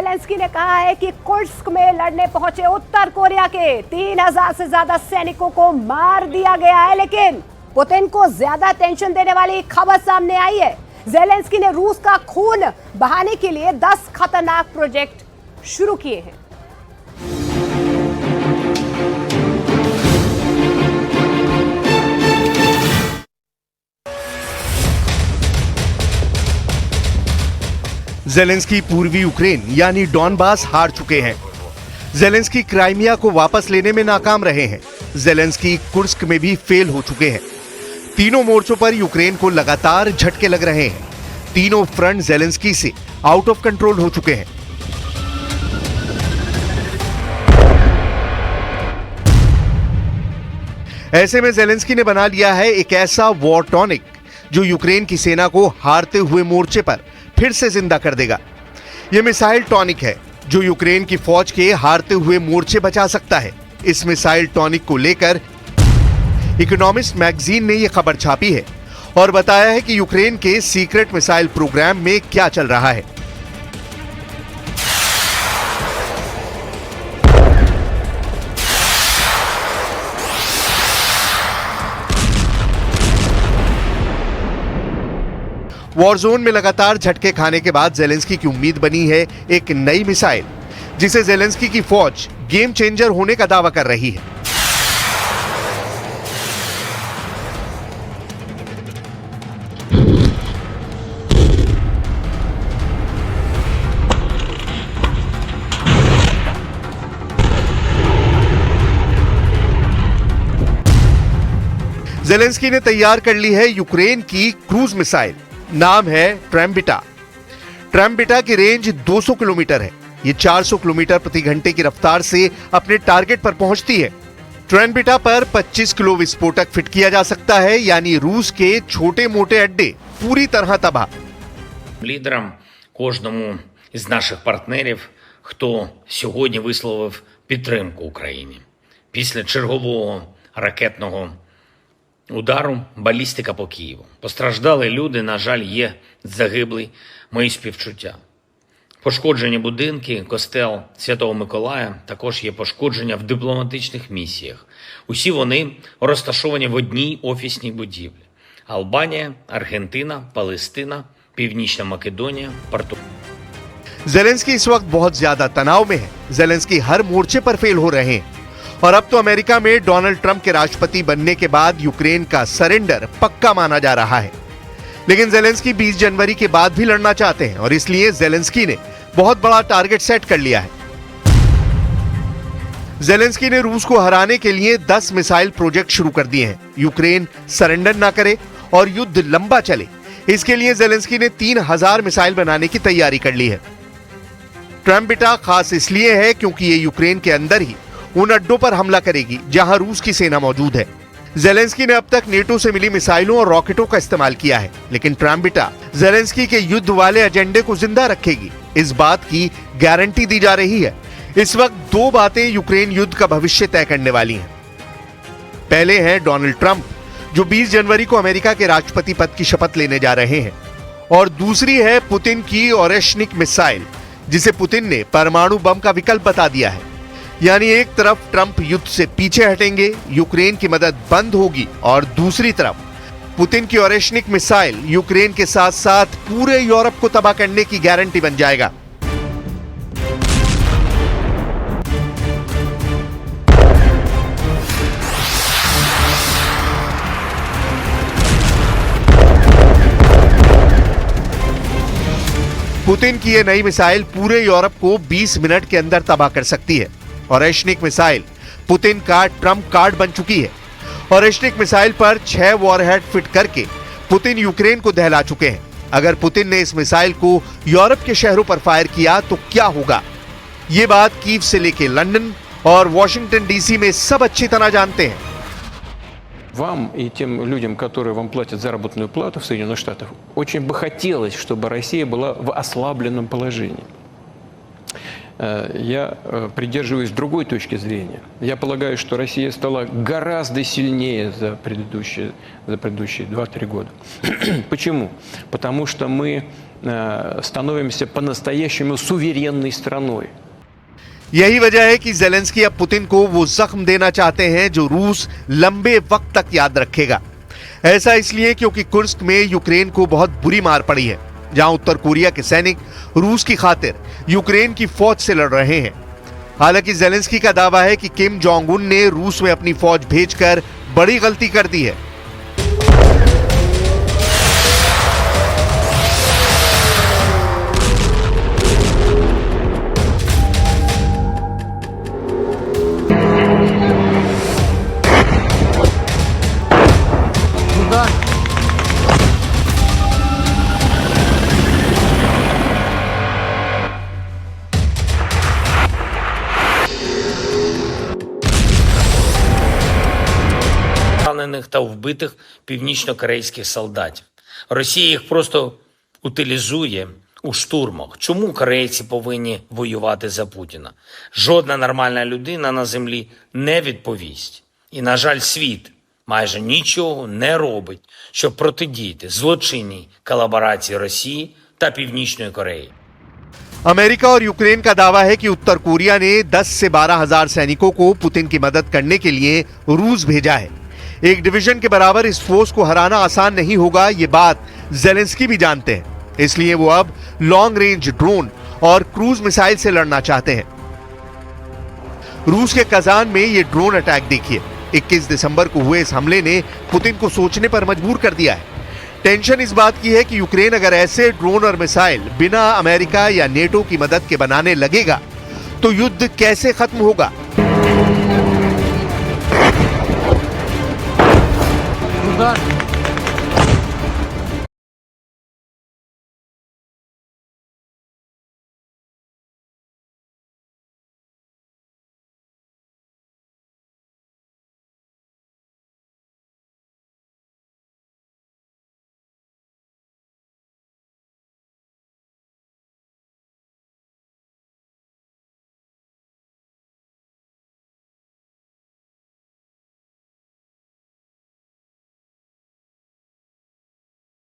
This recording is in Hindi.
ज़ेलेंस्की ने कहा है कि कुर्स्क में लड़ने पहुंचे उत्तर कोरिया के 3000 से ज्यादा सैनिकों को मार दिया गया है, लेकिन पुतिन को ज्यादा टेंशन देने वाली खबर सामने आई है। ज़ेलेंस्की ने रूस का खून बहाने के लिए 10 खतरनाक प्रोजेक्ट शुरू किए हैं। ज़ेलेंस्की पूर्वी यूक्रेन यानी डॉनबास हार चुके हैं। ज़ेलेंस्की क्राइमिया को वापस लेने में नाकाम रहे हैं। ज़ेलेंस्की कुर्स्क में भी फेल हो चुके हैं। तीनों मोर्चों पर यूक्रेन को लगातार झटके लग रहे हैं। तीनों फ्रंट ज़ेलेंस्की से आउट ऑफ कंट्रोल हो चुके हैं। ऐसे में ज़ेलेंस्की ने बना लिया है एक ऐसा वॉर टॉनिक जो यूक्रेन की सेना को हारते हुए मोर्चे पर फिर से जिंदा कर देगा। यह मिसाइल टॉनिक है जो यूक्रेन की फौज के हारते हुए मोर्चे बचा सकता है। इस मिसाइल टॉनिक को लेकर इकोनॉमिस्ट मैगजीन ने यह खबर छापी है और बताया है कि यूक्रेन के सीक्रेट मिसाइल प्रोग्राम में क्या चल रहा है। वॉर जोन में लगातार झटके खाने के बाद ज़ेलेंस्की की उम्मीद बनी है एक नई मिसाइल, जिसे ज़ेलेंस्की की फौज गेम चेंजर होने का दावा कर रही है। ज़ेलेंस्की ने तैयार कर ली है यूक्रेन की क्रूज मिसाइल। नाम है ट्रैम्बिटा। ट्रैम्बिटा की रेंज 200 किलोमीटर है। ये 400 किलोमीटर प्रति घंटे की रफ्तार से अपने टारगेट पर पहुंचती है। ट्रैम्बिटा पर 25 किलो विस्फोटक फिट किया जा सकता है, यानी रूस के छोटे मोटे अड्डे पूरी तरह तबाह। Лідерам, кожному із наших партнерів, хто сьогодні висловив підтримку Україні. Після чергового ракетного удару, балістика по Києву. Постраждали люди, на жаль, є загиблий, мої співчуття. Пошкоджені будинки, костел Святого Миколая, також є пошкодження в дипломатичних місіях. Усі вони розташовані в одній офісній будівлі. Албанія, Аргентина, Палестина, Північна Македонія, Португалія. ज़ेलेंस्की इस वक्त बहुत ज्यादा तनाव में है। ज़ेलेंस्की हर मोर्चे पर फेल हो रहे हैं और अब तो अमेरिका में डोनाल्ड ट्रंप के राष्ट्रपति बनने के बाद यूक्रेन का सरेंडर पक्का माना जा रहा है। लेकिन ज़ेलेंस्की 20 जनवरी के बाद भी लड़ना चाहते हैं और इसलिए ज़ेलेंस्की ने बहुत बड़ा टारगेट सेट कर लिया है। ज़ेलेंस्की ने रूस को हराने के लिए 10 मिसाइल प्रोजेक्ट शुरू कर दिए हैं। यूक्रेन सरेंडर ना करे और युद्ध लंबा चले, इसके लिए ज़ेलेंस्की ने 3000 मिसाइल बनाने की तैयारी कर ली है। ट्रैम्बिटा खास इसलिए है क्योंकि ये यूक्रेन के अंदर ही उन अड्डों पर हमला करेगी जहां रूस की सेना मौजूद है। ज़ेलेंस्की ने अब तक नेटो से मिली मिसाइलों और रॉकेटों का इस्तेमाल किया है, लेकिन ट्रैम्बिटा ज़ेलेंस्की के युद्ध वाले एजेंडे को जिंदा रखेगी, इस बात की गारंटी दी जा रही है। इस वक्त दो बातें यूक्रेन युद्ध का भविष्य तय करने वाली हैं। पहले हैं डोनाल्ड ट्रंप, जो 20 जनवरी को अमेरिका के राष्ट्रपति पद की शपथ लेने जा रहे हैं, और दूसरी है पुतिन की ओरेश्निक मिसाइल, जिसे पुतिन ने परमाणु बम का विकल्प बता दिया है। यानी एक तरफ ट्रंप युद्ध से पीछे हटेंगे, यूक्रेन की मदद बंद होगी, और दूसरी तरफ पुतिन की ओरेश्निक मिसाइल यूक्रेन के साथ साथ पूरे यूरोप को तबाह करने की गारंटी बन जाएगा। पुतिन की यह नई मिसाइल पूरे यूरोप को 20 मिनट के अंदर तबाह कर सकती है। ओरेश्निक मिसाइल पुतिन का ट्रंप कार्ड बन चुकी है। ओरेश्निक मिसाइल पर 6 वॉरहेड फिट करके पुतिन यूक्रेन को दहला चुके हैं। अगर पुतिन ने इस मिसाइल को यूरोप के शहरों पर फायर किया तो क्या होगा, ये बात कीव से लेके लंदन और वॉशिंगटन डीसी में सब अच्छी तरह जानते हैं। Вам и тем людям, которые вам платят заработную плату в Соединенных Штатах, очень бы хотелось, чтобы Россия была в ослабленном положении. я придерживаюсь другой точки зрения. Я полагаю, что Россия стала гораздо сильнее за предыдущие 2-3 года. Почему? Потому что мы становимся по-настоящему суверенной страной. यही वजह है कि जेलेंस्की अब पुतिन को वो जख्म देना चाहते हैं जो रूस लंबे वक्त तक याद रखेगा। ऐसा इसलिए क्योंकि कुर्स्क में यूक्रेन को बहुत बुरी मार पड़ी है, जहां उत्तर कोरिया के सैनिक रूस की खातिर यूक्रेन की फौज से लड़ रहे हैं। हालांकि जेलेंस्की का दावा है कि किम जोंग उन ने रूस में अपनी फौज भेजकर बड़ी गलती कर दी है। Поранених та вбитих північно-корейських солдатів. Росія їх просто утилізує у штурмах. Чому корейці повинні воювати за Путіна? Жодна нормальна людина на землі не відповість. І, на жаль, світ майже нічого не робить, щоб протидіяти злочинній колаборації Росії та Північної Кореї. अमेरिका और यूक्रेन का दावा है कि उत्तर कोरिया ने 10 से 12 हजार सैनिकों को पुतिन की मदद करने के लिए रूस भेजा है। एक डिवीजन के बराबर इस फोर्स को हराना आसान नहीं होगा, ये बात जेलेंस्की भी जानते हैं। इसलिए वो अब लॉन्ग रेंज ड्रोन और क्रूज मिसाइल से लड़ना चाहते हैं। रूस के कजान में ये ड्रोन अटैक देखिए। 21 दिसंबर को हुए इस हमले ने पुतिन को सोचने पर मजबूर कर दिया है। टेंशन इस बात की है कि यूक्रेन अगर ऐसे ड्रोन और मिसाइल बिना अमेरिका या नेटो की मदद के बनाने लगेगा तो युद्ध कैसे खत्म होगा।